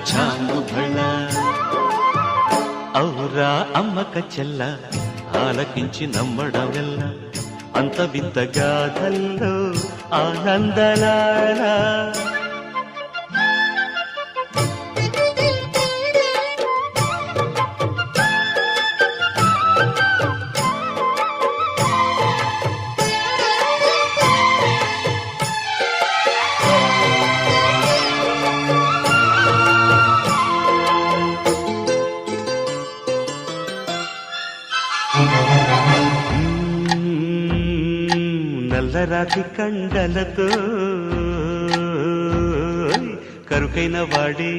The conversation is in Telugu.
చాంగుబళ ఔరా అమ్మక చెల్ల ఆలకించి నమ్మడమెల్ల అంత వింత గాథల్లో ఆనందలారా నల్లరాతి కండలతో కరుకైన వాడే